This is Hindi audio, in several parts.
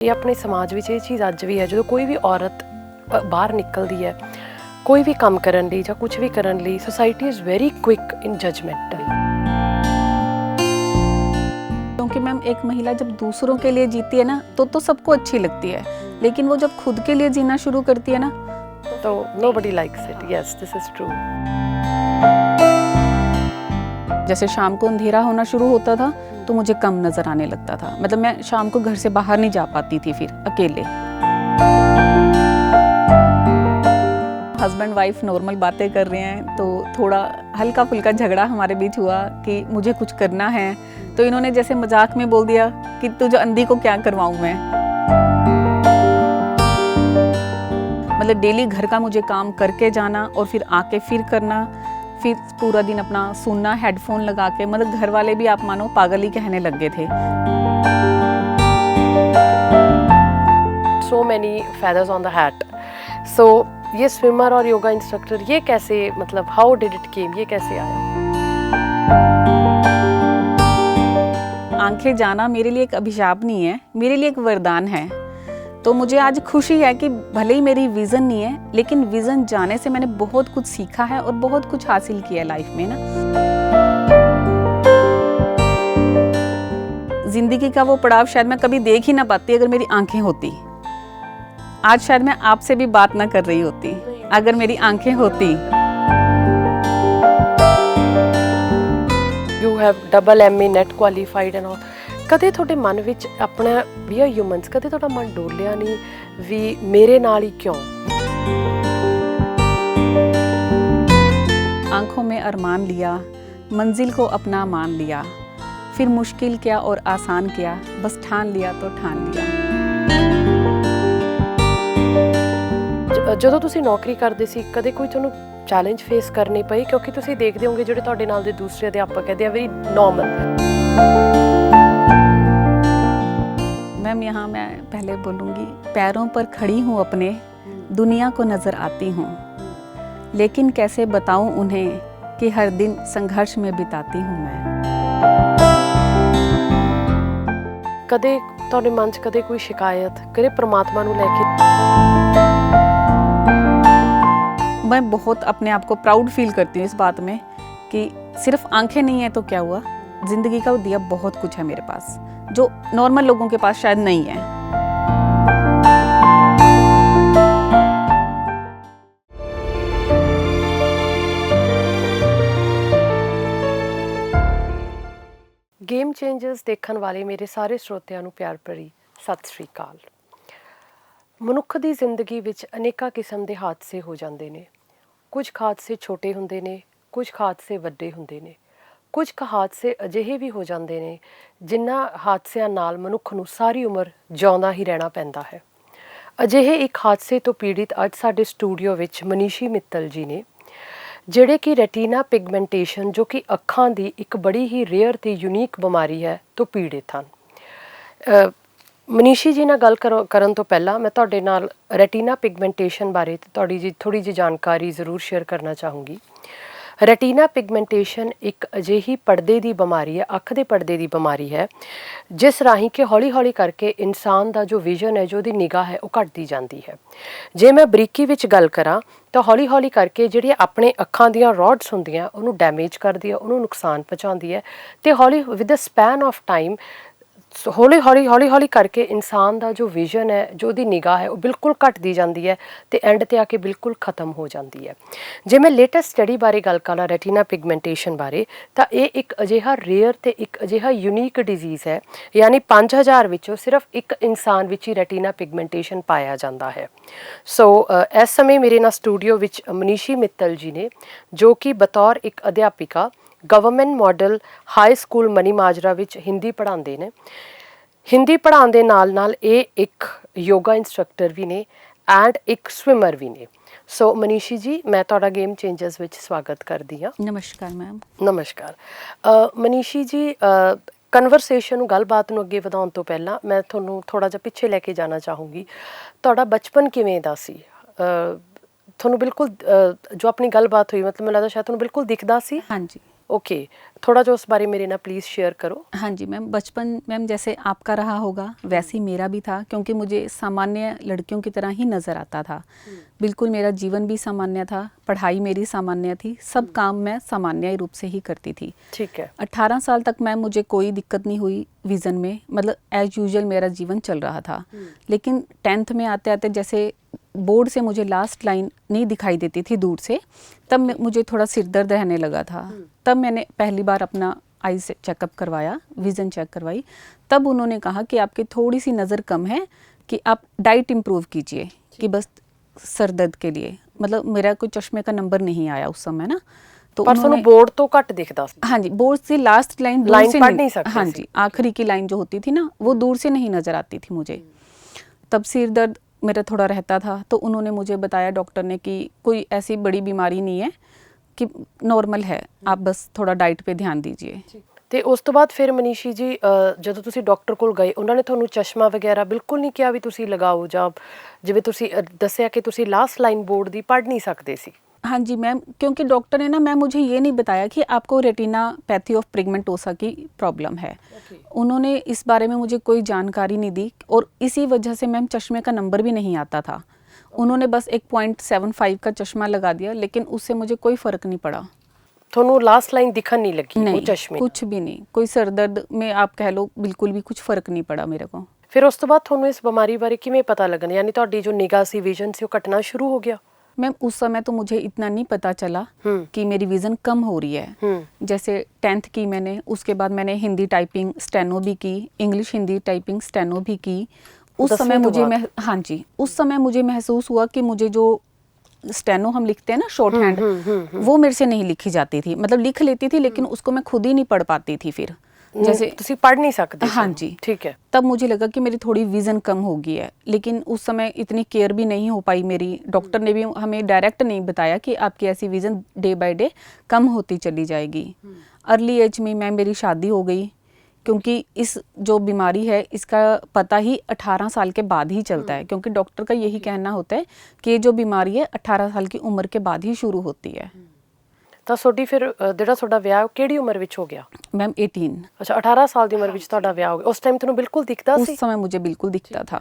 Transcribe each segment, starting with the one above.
ये अपने समाज ਵਿੱਚ ਇਹ ਚੀਜ਼ ਅੱਜ ਵੀ ਹੈ ਜਦੋਂ ਕੋਈ ਵੀ ਔਰਤ ਬਾਹਰ ਨਿਕਲਦੀ ਹੈ कोई भी काम करन ली या कुछ भी करन ली society is very quick in judgmental. क्योंकि मैम एक महिला जब दूसरों के लिए जीती है ना तो सबको अच्छी लगती है, लेकिन वो जब खुद के लिए जीना शुरू करती है ना तो nobody likes it. Yes, this is true. जैसे शाम को अंधेरा होना शुरू होता था तो मुझे कम नज़र आने लगता था, मतलब मैं शाम को घर से बाहर नहीं जा पाती थी फिर अकेले। हस्बैंड वाइफ नॉर्मल बातें कर रहे हैं तो थोड़ा हल्का फुल्का झगड़ा हमारे बीच हुआ कि मुझे कुछ करना है, तो इन्होंने जैसे मजाक में बोल दिया कि तुझे अंधी को क्या करवाऊं मैं। मतलब डेली घर का मुझे काम करके जाना और फिर आके फिर करना, फिर पूरा दिन अपना सुनना हेडफोन लगा के, मतलब घर वाले भी आप मानो पागल ही कहने लग गए थे। So many feathers on the hat. So ये स्विमर और योगा इंस्ट्रक्टर ये कैसे, मतलब हाउ डिड इट केम, ये कैसे आया? आंखें जाना मेरे लिए एक अभिशाप नहीं है, मेरे लिए एक वरदान है। तो मुझे आज खुशी है कि भले ही मेरी विज़न नहीं है, लेकिन विज़न जाने से मैंने बहुत कुछ सीखा है और बहुत कुछ हासिल किया है लाइफ में ना। जिंदगी का वो पड़ाव शायद मैं कभी देख ही ना पाती अगर मेरी आंखें होती। आज शायद मैं आपसे भी बात ना कर रही होती अगर मेरी आंखें होती। You have double MA net qualified and all. ਕਦੇ ਤੁਹਾਡੇ ਮਨ ਵਿੱਚ ਆਪਣਾ ਵੀ ਹਿਊਮਨਸ ਕਦੇ ਤੁਹਾਡਾ ਮਨ ਡੋਲਿਆ ਨਹੀਂ ਵੀ ਮੇਰੇ ਨਾਲ ਹੀ ਕਿਉਂ? आंखों में अरमान लिया, मंजिल को अपना मान लिया, फिर मुश्किल क्या और आसान क्या, बस ठान लिया तो ठान लिया। ਜਦੋਂ ਤੁਸੀਂ ਨੌਕਰੀ ਕਰਦੇ ਸੀ ਕਦੇ ਕੋਈ ਤੁਹਾਨੂੰ ਚੈਲੰਜ ਫੇਸ ਕਰਨੇ ਪਏ? ਕਿਉਂਕਿ ਤੁਸੀਂ ਦੇਖਦੇ ਹੋਗੇ ਜਿਹੜੇ ਤੁਹਾਡੇ ਨਾਲ ਦੇ ਦੂਸਰੇ ਅਧਿਆਪਕ ਕਹਿੰਦੇ ਆ ਵੈਰੀ ਨॉर्मल। मैम यहाँ मैं पहले बोलूँगी, पैरों पर खड़ी हूँ अपने, दुनिया को नज़र आती हूँ, लेकिन कैसे बताऊँ उन्हें कि हर दिन संघर्ष में बिताती हूँ मैं। ਕਦੇ ਤੁਹਾਡੇ ਮਨ 'ਚ ਕਦੇ ਕੋਈ ਸ਼ਿਕਾਇਤ ਕਦੇ परमात्मा ਨੂੰ ਲੈ ਕੇ? मैं बहुत अपने आप को प्राउड फील करती हूँ इस बात में कि सिर्फ आंखें नहीं है तो क्या हुआ, ज़िंदगी का दिया बहुत कुछ है मेरे पास जो नॉर्मल लोगों के पास शायद नहीं है। गेम चेंजर्स देखने वाले मेरे सारे श्रोतिਆਂ ਨੂੰ ਪਿਆਰ ਭਰੀ ਸਤਿ ਸ਼੍ਰੀ ਅਕਾਲ। ਮਨੁੱਖ ਦੀ ਜ਼ਿੰਦਗੀ ਵਿੱਚ ਅਨੇਕਾਂ ਕਿਸਮ ਦੇ ਹਾਦਸੇ ਹੋ ਜਾਂਦੇ ਨੇ। ਕੁਝ ਹਾਦਸੇ ਛੋਟੇ ਹੁੰਦੇ ਨੇ, ਕੁਝ ਹਾਦਸੇ ਵੱਡੇ ਹੁੰਦੇ ਨੇ, ਕੁਝ ਹਾਦਸੇ ਅਜਿਹੇ ਵੀ ਹੋ ਜਾਂਦੇ ਨੇ ਜਿਨ੍ਹਾਂ ਹਾਦਸਿਆਂ ਨਾਲ ਮਨੁੱਖ ਨੂੰ ਸਾਰੀ ਉਮਰ ਜਿਉਂਦਾ ਹੀ ਰਹਿਣਾ ਪੈਂਦਾ ਹੈ। ਅਜਿਹੇ ਇੱਕ ਹਾਦਸੇ ਤੋਂ ਪੀੜਿਤ ਅੱਜ ਸਾਡੇ ਸਟੂਡੀਓ ਵਿੱਚ ਮਨੀਸ਼ੀ ਮਿੱਤਲ ਜੀ ਨੇ, ਜਿਹੜੇ ਕਿ ਰੈਟੀਨਾ ਪਿਗਮੈਂਟੇਸ਼ਨ ਜੋ ਕਿ ਅੱਖਾਂ ਦੀ ਇੱਕ ਬੜੀ ਹੀ ਰੇਅਰ ਤੇ ਯੂਨੀਕ ਬਿਮਾਰੀ ਹੈ ਤੋਂ ਪੀੜਿਤ ਹਨ। ਮਨੀਸ਼ੀ ਜੀ ਨਾਲ ਗੱਲ ਕਰਨ ਤੋਂ ਪਹਿਲਾਂ ਮੈਂ ਤੁਹਾਡੇ ਨਾਲ ਰੈਟੀਨਾ ਪਿਗਮੈਂਟੇਸ਼ਨ ਬਾਰੇ ਤੁਹਾਡੀ ਜੀ ਥੋੜ੍ਹੀ ਜਿਹੀ ਜਾਣਕਾਰੀ ਜ਼ਰੂਰ ਸ਼ੇਅਰ ਕਰਨਾ ਚਾਹੂੰਗੀ। ਰੈਟੀਨਾ ਪਿਗਮੈਂਟੇਸ਼ਨ ਇੱਕ ਅਜਿਹੀ ਪਰਦੇ ਦੀ ਬਿਮਾਰੀ ਹੈ, ਅੱਖ ਦੇ ਪਰਦੇ ਦੀ ਬਿਮਾਰੀ ਹੈ, ਜਿਸ ਰਾਹੀਂ ਕਿ ਹੌਲੀ ਹੌਲੀ ਕਰਕੇ ਇਨਸਾਨ ਦਾ ਜੋ ਵਿਜ਼ਨ ਹੈ, ਜੋ ਉਹਦੀ ਨਿਗਾਹ ਹੈ, ਉਹ ਘਟਦੀ ਜਾਂਦੀ ਹੈ। ਜੇ ਮੈਂ ਬਰੀਕੀ ਵਿੱਚ ਗੱਲ ਕਰਾਂ ਤਾਂ ਹੌਲੀ ਹੌਲੀ ਕਰਕੇ ਜਿਹੜੀਆਂ ਆਪਣੇ ਅੱਖਾਂ ਦੀਆਂ ਰੋਡਸ ਹੁੰਦੀਆਂ ਉਹਨੂੰ ਡੈਮੇਜ ਕਰਦੀ ਹੈ, ਉਹਨੂੰ ਨੁਕਸਾਨ ਪਹੁੰਚਾਉਂਦੀ ਹੈ ਅਤੇ ਹੌਲੀ with the span of time ਹੌਲੀ ਕਰਕੇ ਇਨਸਾਨ ਦਾ ਜੋ ਵਿਜ਼ਨ ਹੈ, ਜੋ ਉਹਦੀ ਨਿਗਾਹ ਹੈ, ਉਹ ਬਿਲਕੁਲ ਘਟਦੀ ਜਾਂਦੀ ਹੈ ਅਤੇ ਐਂਡ 'ਤੇ ਆ ਕੇ ਬਿਲਕੁਲ ਖ਼ਤਮ ਹੋ ਜਾਂਦੀ ਹੈ। ਜੇ ਮੈਂ ਲੇਟੈਸਟ ਸਟੱਡੀ ਬਾਰੇ ਗੱਲ ਕਰਾਂ ਰੈਟੀਨਾ ਪਿਗਮੈਂਟੇਸ਼ਨ ਬਾਰੇ, ਤਾਂ ਇਹ ਇੱਕ ਅਜਿਹਾ ਰੇਅਰ ਅਤੇ ਇੱਕ ਅਜਿਹਾ ਯੂਨੀਕ ਡਿਜ਼ੀਜ਼ ਹੈ, ਯਾਨੀ 5000 ਵਿੱਚੋਂ ਸਿਰਫ ਇੱਕ ਇਨਸਾਨ ਵਿੱਚ ਹੀ ਰੈਟੀਨਾ ਪਿਗਮੈਂਟੇਸ਼ਨ ਪਾਇਆ ਜਾਂਦਾ ਹੈ। ਸੋ ਇਸ ਸਮੇਂ ਮੇਰੇ ਨਾਲ ਸਟੂਡੀਓ ਵਿੱਚ ਮਨੀਸ਼ੀ ਮਿੱਤਲ ਜੀ ਨੇ, ਜੋ ਕਿ ਬਤੌਰ ਇੱਕ ਅਧਿਆਪਿਕਾ government model high school Mani Majra ਵਿੱਚ ਹਿੰਦੀ ਪੜ੍ਹਾਉਂਦੇ ਨੇ। ਹਿੰਦੀ ਪੜ੍ਹਾਉਣ ਦੇ ਨਾਲ ਨਾਲ ਇਹ ਇੱਕ ਯੋਗਾ ਇੰਸਟਰਕਟਰ ਵੀ ਨੇ ਐਂਡ ਇੱਕ ਸਵਿਮਰ ਵੀ ਨੇ। ਸੋ ਮਨੀਸ਼ੀ ਜੀ, ਮੈਂ ਤੁਹਾਡਾ ਗੇਮ ਚੇਂਜਰਸ ਵਿੱਚ ਸਵਾਗਤ ਕਰਦੀ ਹਾਂ। नमस्कार मैम। ਨਮਸਕਾਰ। ਮਨੀਸ਼ੀ ਜੀ, ਕਨਵਰਸੇਸ਼ਨ ਨੂੰ, ਗੱਲਬਾਤ ਨੂੰ ਅੱਗੇ ਵਧਾਉਣ ਤੋਂ ਪਹਿਲਾਂ ਮੈਂ ਤੁਹਾਨੂੰ ਥੋੜ੍ਹਾ ਜਿਹਾ ਪਿੱਛੇ ਲੈ ਕੇ ਜਾਣਾ ਚਾਹੂੰਗੀ। ਤੁਹਾਡਾ ਬਚਪਨ ਕਿਵੇਂ ਦਾ ਸੀ? ਤੁਹਾਨੂੰ ਬਿਲਕੁਲ ਜੋ ਆਪਣੀ ਗੱਲਬਾਤ ਹੋਈ, ਮਤਲਬ ਮੈਨੂੰ ਲੱਗਦਾ ਸ਼ਾਇਦ ਤੁਹਾਨੂੰ ਬਿਲਕੁਲ ਦਿਖਦਾ ਸੀ। हाँ जी, ओके, थोड़ा जो उस बारे मेरे ना प्लीज़ शेयर करो। हाँ जी मैम, बचपन मैम जैसे आपका रहा होगा वैसे ही मेरा भी था, क्योंकि मुझे सामान्य लड़कियों की तरह ही नज़र आता था। बिल्कुल मेरा जीवन भी सामान्य था, पढ़ाई मेरी सामान्य थी, सब काम मैं सामान्य रूप से ही करती थी। ठीक है। 18 साल तक मैम मुझे कोई दिक्कत नहीं हुई विज़न में, मतलब एज यूजुअल मेरा जीवन चल रहा था। लेकिन 10th में आते आते जैसे बोर्ड से मुझे लास्ट लाइन नहीं दिखाई देती थी दूर से, तब मुझे थोड़ा सिर दर्द रहने लगा था। तब मैंने पहली बार अपना आई से चेकअप करवाया, विज़न चेक करवाई। तब उन्होंने कहा कि आपकी थोड़ी सी नज़र कम है, कि आप डाइट इम्प्रूव कीजिए, कि बस सर दर्द के लिए। मतलब मेरा कोई चश्मे का नंबर नहीं आया उस समय ना, तो पर ਤੁਹਾਨੂੰ बोर्ड तो घट दिखता सी। हाँ जी, बोर्ड से लास्ट लाइन दूर लाइन से पढ़ नहीं सकते हाँ सी। जी, आखिरी की लाइन जो होती थी ना वो दूर से नहीं नज़र आती थी मुझे। तब सिर दर्द मेरा थोड़ा रहता था, तो उन्होंने मुझे बताया डॉक्टर ने कि कोई ऐसी बड़ी बीमारी नहीं है, कि नॉर्मल है, आप बस थोड़ा डाइट पे ध्यान दीजिए। ਤੇ ਉਸ ਤੋਂ ਬਾਅਦ ਫਿਰ ਮਨੀਸ਼ੀ ਜੀ ਜਦੋਂ ਤੁਸੀਂ ਡਾਕਟਰ ਕੋਲ ਗਏ, ਉਹਨਾਂ ਨੇ ਤੁਹਾਨੂੰ ਚਸ਼ਮਾ ਵਗੈਰਾ ਬਿਲਕੁਲ ਨਹੀਂ ਕਿਹਾ ਵੀ ਤੁਸੀਂ ਲਗਾਓ, ਜਾਂ ਜਿਵੇਂ ਤੁਸੀਂ ਦੱਸਿਆ ਕਿ ਤੁਸੀਂ ਲਾਸਟ ਲਾਈਨ ਬੋਰਡ ਦੀ ਪੜ੍ਹ ਨਹੀਂ ਸਕਦੇ ਸੀ। हाँ जी मैम, क्योंकि डॉक्टर ने ना मैम मुझे ये नहीं बताया कि आपको रेटिनापैथी ऑफ पिगमेंटोसा की प्रॉब्लम है। उन्होंने इस बारे में मुझे कोई जानकारी नहीं दी, और इसी वजह से मैम चश्मे का नंबर भी नहीं आता था। उन्होंने बस एक 0.75 का चश्मा लगा दिया, लेकिन उससे मुझे कोई फ़र्क नहीं पड़ा। ਤੁਹਾਨੂੰ ਲਾਸਟ ਲਾइन दिखन नहीं लगी वो नहीं, चश्मे? कुछ भी नहीं, कोई सर दर्द में आप कह लो बिल्कुल भी कुछ फ़र्क नहीं पड़ा मेरे को। ਫਿਰ ਉਸ ਤੋਂ ਬਾਅਦ ਤੁਹਾਨੂੰ ਇਸ ਬਿਮਾਰੀ ਬਾਰੇ ਕਿਵੇਂ ਪਤਾ ਲੱਗਣਾ, ਯਾਨੀ ਤੁਹਾਡੀ ਜੋ ਨਿਗਾਹ ਸੀ, ਵਿਜ਼ਨ ਸੀ, ਉਹ ਘਟਣਾ ਸ਼ੁਰੂ ਹੋ ਗਿਆ? मैम उस समय तो मुझे इतना नहीं पता चला कि मेरी विज़न कम हो रही है। जैसे 10th की मैंने, उसके बाद मैंने हिंदी टाइपिंग स्टेनो भी की, इंग्लिश हिंदी टाइपिंग स्टेनो भी की। उस समय मुझे हाँ जी, उस समय मुझे महसूस हुआ कि मुझे जो स्टेनो हम लिखते हैं ना शॉर्ट हैंड, वो मेरे से नहीं लिखी जाती थी। मतलब लिख लेती थी, लेकिन उसको मैं खुद ही नहीं पढ़ पाती थी। फिर जैसे ਤੁਸੀਂ पढ़ नहीं सकते? हाँ जी, ठीक है। तब मुझे लगा कि मेरी थोड़ी विज़न कम हो गई है, लेकिन उस समय इतनी केयर भी नहीं हो पाई मेरी। डॉक्टर ने भी हमें डायरेक्ट नहीं बताया कि आपकी ऐसी विज़न डे बाय डे कम होती चली जाएगी। अर्ली एज में मैं मेरी शादी हो गई, क्योंकि इस जो बीमारी है इसका पता ही 18 साल के बाद ही चलता है, क्योंकि डॉक्टर का यही कहना होता है कि ये जो बीमारी है 18 साल की उम्र के बाद ही शुरू होती है। ਤਾਂ ਤੁਹਾਡੀ ਫਿਰ ਜਿਹੜਾ ਤੁਹਾਡਾ ਵਿਆਹ ਕਿਹੜੀ ਉਮਰ ਵਿੱਚ ਹੋ ਗਿਆ? मैम 18। ਅੱਛਾ, 18 ਸਾਲ ਦੀ ਉਮਰ ਵਿੱਚ ਤੁਹਾਡਾ ਵਿਆਹ ਹੋ ਗਿਆ। ਉਸ ਟਾਈਮ ਤੁਹਾਨੂੰ ਬਿਲਕੁਲ ਦਿਖਦਾ ਸੀ? उस समय मुझे बिल्कुल दिखता था।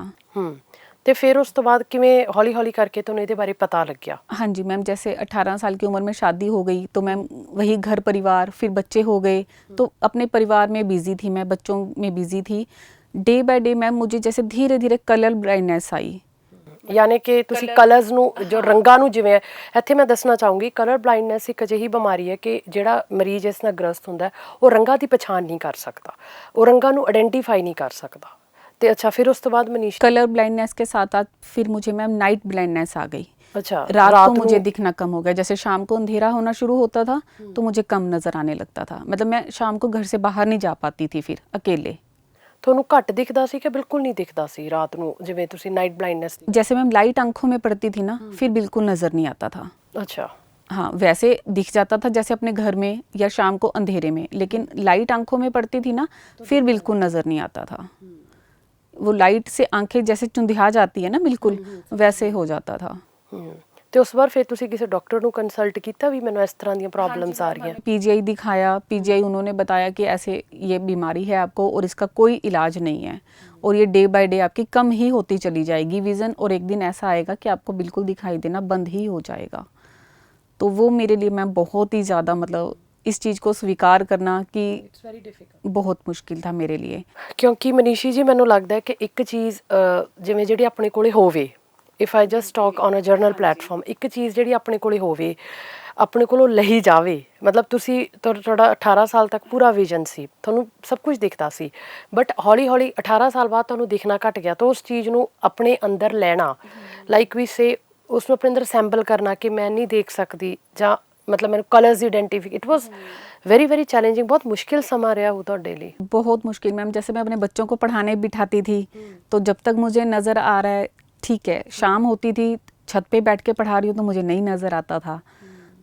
ਤੇ ਫਿਰ ਉਸ ਤੋਂ ਬਾਅਦ ਕਿਵੇਂ ਹੌਲੀ ਹੌਲੀ ਕਰਕੇ ਤੁਹਾਨੂੰ ਇਹਦੇ ਬਾਰੇ ਪਤਾ ਲੱਗਿਆ? हाँ जी मैम, जैसे 18 साल की उम्र में शादी हो गई, तो मैम वही घर परिवार, फिर बच्चे हो गए, तो अपने परिवार में बिज़ी थी मैं, बच्चों में बिज़ी थी। डे बाय डे मैम मुझे जैसे धीरे धीरे कलर ब्लाइंडनेस आई। ਯਾਨੀ ਕਿ ਤੁਸੀਂ ਕਲਰਸ ਨੂੰ, ਜੋ ਰੰਗਾਂ ਨੂੰ, ਜਿਵੇਂ ਇੱਥੇ ਮੈਂ ਦੱਸਣਾ ਚਾਹੂੰਗੀ, ਕਲਰ ਬਲਾਈਂਡਨੈਸ ਇੱਕ ਅਜਿਹੀ ਬਿਮਾਰੀ ਹੈ ਕਿ ਜਿਹੜਾ ਮਰੀਜ਼ ਇਸ ਨਾਲ ਗ੍ਰਸਤ ਹੁੰਦਾ ਉਹ ਰੰਗਾਂ ਦੀ ਪਛਾਣ ਨਹੀਂ ਕਰ ਸਕਦਾ, ਉਹ ਰੰਗਾਂ ਨੂੰ ਆਇਡੈਂਟੀਫਾਈ ਨਹੀਂ ਕਰ ਸਕਦਾ। ਤੇ ਅੱਛਾ, ਫਿਰ ਉਸ ਤੋਂ ਬਾਅਦ ਮਨੀਸ਼? कलर ब्लाइंडनेस के साथ साथ फिर मुझे मैम नाइट ब्लाइंडनेस आ गई। अच्छा, रात को मुझे दिखना कम हो गया। जैसे शाम को अंधेरा होना शुरू होता था तो मुझे कम नज़र आने लगता था। मतलब मैं शाम को घर से बाहर नहीं जा पाती थी फिर अकेले। ਤੁਹਾਨੂੰ ਘੱਟ ਦਿਖਦਾ ਸੀ ਕਿ ਬਿਲकुल नहीं दिखता ਸੀ ਰਾਤ ਨੂੰ, ਜਿਵੇਂ ਤੁਸੀਂ ਨਾਈਟ ਬਲਾਈਂਡਨੈਸ? जैसे मैम लाइट आंखों में पड़ती थी ना, फिर बिल्कुल नज़र नहीं आता था। अच्छा। हाँ, वैसे दिख जाता था जैसे अपने घर में या शाम को अंधेरे में, लेकिन लाइट आंखों में पड़ती थी ना, फिर बिल्कुल नज़र नहीं आता था। वो लाइट से आंखें जैसे चुंधिया जाती है ना, बिल्कुल वैसे हो जाता था। ਤੇ ਉਸ ਵਾਰ ਫਿਰ ਤੁਸੀਂ ਕਿਸੇ ਡਾਕਟਰ ਨੂੰ ਕੰਸਲਟ ਕੀਤਾ ਵੀ ਮੈਨੂੰ ਇਸ ਤਰ੍ਹਾਂ ਦੀਆਂ ਪ੍ਰੋਬਲਮਸ ਆ ਰਹੀਆਂ? पीजीआई दिखाया, पीजीआई उन्होंने बताया कि ऐसे ये बीमारी है आपको और इसका कोई इलाज नहीं है, और ये डे बाय डे आपकी कम ही होती चली जाएगी विज़न, और एक दिन ऐसा आएगा कि आपको बिल्कुल दिखाई देना बंद ही हो जाएगा। तो वो मेरे लिए मैम बहुत ही ज़्यादा, मतलब इस चीज़ को स्वीकार करना कि बहुत मुश्किल था मेरे लिए। ਕਿਉਂਕਿ ਮਨੀਸ਼ੀ ਜੀ, ਮੈਨੂੰ ਲੱਗਦਾ ਹੈ ਕਿ ਇੱਕ ਚੀਜ਼ ਜਿਵੇਂ ਜਿਹੜੀ ਆਪਣੇ ਕੋਲੇ ਹੋਵੇ, if I just talk on a general platform, ਇੱਕ ਚੀਜ਼ ਜਿਹੜੀ ਆਪਣੇ ਕੋਲੇ ਹੋਵੇ, ਆਪਣੇ ਕੋਲੋਂ ਲਈ ਜਾਵੇ। ਮਤਲਬ ਤੁਸੀਂ, ਤੁਹਾਡਾ 18 ਸਾਲ ਤੱਕ ਪੂਰਾ ਵਿਜ਼ਨ ਸੀ, ਤੁਹਾਨੂੰ ਸਭ ਕੁਝ ਦਿਖਦਾ ਸੀ, ਬਟ ਹੌਲੀ ਹੌਲੀ 18 ਸਾਲ ਬਾਅਦ ਤੁਹਾਨੂੰ ਦਿਖਣਾ ਘਟ ਗਿਆ, ਤਾਂ ਉਸ ਚੀਜ਼ ਨੂੰ ਆਪਣੇ ਅੰਦਰ ਲੈਣਾ, ਲਾਈਕ ਵੀ ਸੇ, ਉਸ ਨੂੰ ਆਪਣੇ ਅੰਦਰ ਅਸੈਂਬਲ ਕਰਨਾ ਕਿ ਮੈਂ ਨਹੀਂ ਦੇਖ ਸਕਦੀ, ਜਾਂ मतलब मैंने colours identify, it was very very challenging. बहुत मुश्किल समा रहा हो ਤੁਹਾਡੇ ਲਈ? बहुत मुश्किल मैम। जैसे मैं अपने बच्चों को पढ़ाने बिठाती थी, तो जब तक मुझे नज़र आ रहा है ठीक है, शाम होती थी छत पे बैठ के पढ़ा रही हूँ तो मुझे नहीं नज़र आता था।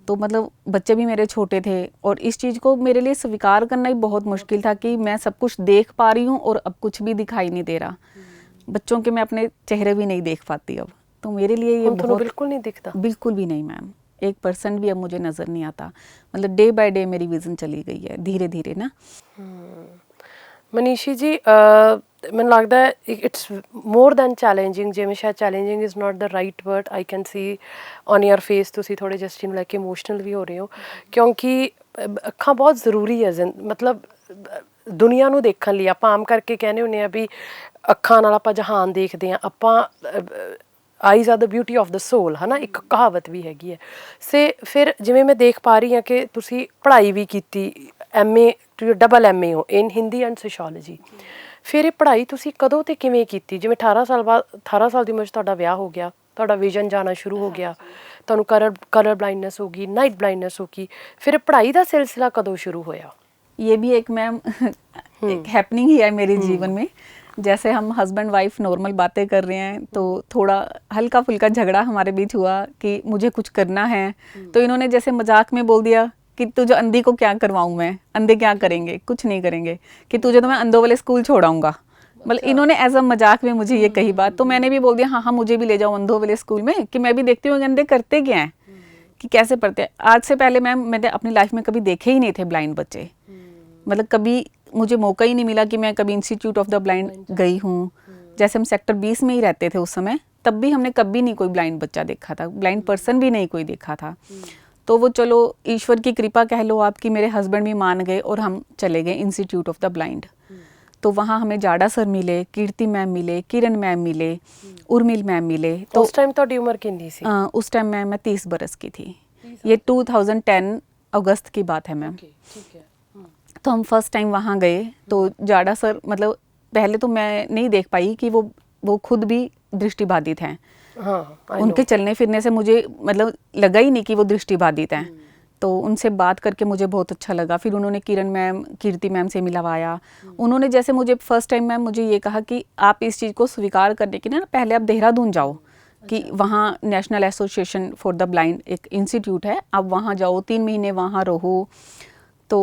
तो मतलब बच्चे भी मेरे छोटे थे, और इस चीज़ को मेरे लिए स्वीकार करना ही बहुत मुश्किल था कि मैं सब कुछ देख पा रही हूँ और अब कुछ भी दिखाई नहीं दे रहा। बच्चों के मैं अपने चेहरे भी नहीं देख पाती अब, तो मेरे लिए ये बहुत, बिल्कुल नहीं दिखता? बिल्कुल भी नहीं मैम। 1% भी अब मुझे नज़र नहीं आता। मतलब डे बाय डे मेरी विज़न चली गई है धीरे धीरे ना। ਮਨੀਸ਼ੀ ਜੀ ਮੈਨੂੰ ਲੱਗਦਾ ਹੈ ਇਟਸ ਮੋਰ ਦੈਨ ਚੈਲੰਜਿੰਗ, ਜਿਵੇਂ ਸ਼ਾਇਦ challenging is not the right word, I can see on your face ਤੁਸੀਂ ਥੋੜ੍ਹੇ ਜਸਟਿਨ ਨੂੰ ਲੈ ਕੇ ਇਮੋਸ਼ਨਲ ਵੀ ਹੋ ਰਹੇ ਹੋ, ਕਿਉਂਕਿ ਅੱਖਾਂ ਬਹੁਤ ਜ਼ਰੂਰੀ ਹੈ ਮਤਲਬ ਦੁਨੀਆ ਨੂੰ ਦੇਖਣ ਲਈ। ਆਪਾਂ ਆਮ ਕਰਕੇ ਕਹਿੰਦੇ ਹੁੰਦੇ ਹਾਂ ਵੀ ਅੱਖਾਂ ਨਾਲ ਆਪਾਂ ਜਹਾਨ ਦੇਖਦੇ ਹਾਂ, ਆਪਾਂ eyes are the beauty of the soul, ਹੈ ਨਾ, ਇੱਕ ਕਹਾਵਤ ਵੀ ਹੈਗੀ ਹੈ। ਫਿਰ ਜਿਵੇਂ ਮੈਂ ਦੇਖ ਪਾ ਰਹੀ ਹਾਂ ਕਿ ਤੁਸੀਂ ਪੜ੍ਹਾਈ ਵੀ ਕੀਤੀ, MA ਡਬਲ MA ਹੋ ਇਨ ਹਿੰਦੀ ਐਂਡ ਸੋਸ਼ੋਲੋਜੀ। ਫਿਰ ਇਹ ਪੜ੍ਹਾਈ ਤੁਸੀਂ ਕਦੋਂ ਅਤੇ ਕਿਵੇਂ ਕੀਤੀ? ਜਿਵੇਂ 18 ਸਾਲ ਦੀ ਉਮਰ 'ਚ ਤੁਹਾਡਾ ਵਿਆਹ ਹੋ ਗਿਆ, ਤੁਹਾਡਾ ਵਿਜ਼ਨ ਜਾਣਾ ਸ਼ੁਰੂ ਹੋ ਗਿਆ, ਤੁਹਾਨੂੰ ਕਲਰ ਬਲਾਈਂਡਨੈਸ ਹੋ ਗਈ, ਨਾਈਟ ਬਲਾਈਂਡਨੈਸ ਹੋ ਗਈ, ਫਿਰ ਪੜ੍ਹਾਈ ਦਾ ਸਿਲਸਿਲਾ कदों शुरू होया? ये भी एक मैम एक हैपनिंग ही है मेरे जीवन में। जैसे हम हस्बैंड वाइफ नॉर्मल बातें कर रहे हैं तो थोड़ा हल्का फुल्का झगड़ा हमारे बीच हुआ कि मुझे कुछ करना है, तो इन्होंने जैसे मजाक में बोल दिया कि तुझे अंधी को क्या करवाऊँ मैं, अंधे क्या करेंगे, कुछ नहीं करेंगे, कि तुझे तो मैं अंधों वाले स्कूल छोड़ाऊँगा। मतलब इन्होंने एज अ मजाक में मुझे ये कही बात, तो मैंने भी बोल दिया हाँ हाँ मुझे भी ले जाओ अंधों वाले स्कूल में, कि मैं भी देखती हूँ अंधे करते क्या हैं, कि कैसे पढ़ते हैं। आज से पहले मैम मैंने अपनी लाइफ में कभी देखे ही नहीं थे ब्लाइंड बच्चे, मतलब कभी मुझे मौका ही नहीं मिला कि मैं कभी इंस्टीट्यूट ऑफ द ब्लाइंड गई हूँ। जैसे हम सेक्टर 20 में ही रहते थे उस समय, तब भी हमने कभी नहीं कोई ब्लाइंड बच्चा देखा था, ब्लाइंड पर्सन भी नहीं कोई देखा था। तो वो चलो ईश्वर की कृपा कह लो आप, कि मेरे हस्बैंड भी मान गए और हम चले गए इंस्टीट्यूट ऑफ द ब्लाइंड। तो वहाँ हमें जाडा सर मिले, कीर्ति मैम मिले, किरण मैम मिले, उर्मिल मैम मिले। तो उस टाइम तो उम्र कितनी सी? उस टाइम मैं 30 बरस की थी। ये 2010 अगस्त की बात है मैम। ठीक है। तो हम फर्स्ट टाइम वहाँ गए तो जाडा सर, मतलब पहले तो मैं नहीं देख पाई कि वो खुद भी दृष्टिबाधित हैं। हाँ, उनके चलने फिरने से मुझे मतलब लगा ही नहीं कि वो दृष्टिबाधित हैं। तो उनसे बात करके मुझे बहुत अच्छा लगा। फिर उन्होंने किरण मैम, कीर्ति मैम से मिलवाया। उन्होंने जैसे मुझे फर्स्ट टाइम मैम मुझे ये कहा कि आप इस चीज़ को स्वीकार करने के लिए ना पहले आप देहरादून जाओ, कि वहाँ national association for the blind एक इंस्टीट्यूट है, आप वहाँ जाओ, 3 महीने वहाँ रहो, तो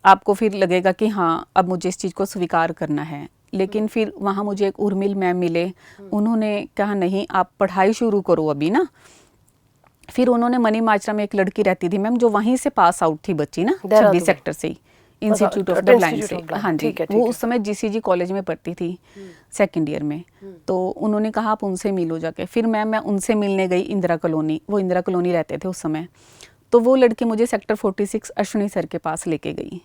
आपको फिर लगेगा कि हाँ अब मुझे इस चीज़ को स्वीकार करना है। लेकिन फिर वहाँ मुझे एक उर्मिल मैम मिले, उन्होंने कहा नहीं आप पढ़ाई शुरू करो अभी ना। फिर उन्होंने मनी माजरा में एक लड़की रहती थी मैम, जो वहीं से पास आउट थी बच्ची ना, 26 सेक्टर से, इंस्टीट्यूट ऑफ द ब्लाइंड से। हाँ जी, वो उस समय GCG कॉलेज में पढ़ती थी, सेकेंड ईयर में। तो उन्होंने कहा आप उनसे मिलो जाके। फिर मैं उनसे मिलने गई इंदिरा कॉलोनी, वो इंदिरा कॉलोनी रहते थे उस समय। तो वो लड़की मुझे सेक्टर 46 अश्विनी सर के पास लेके गई।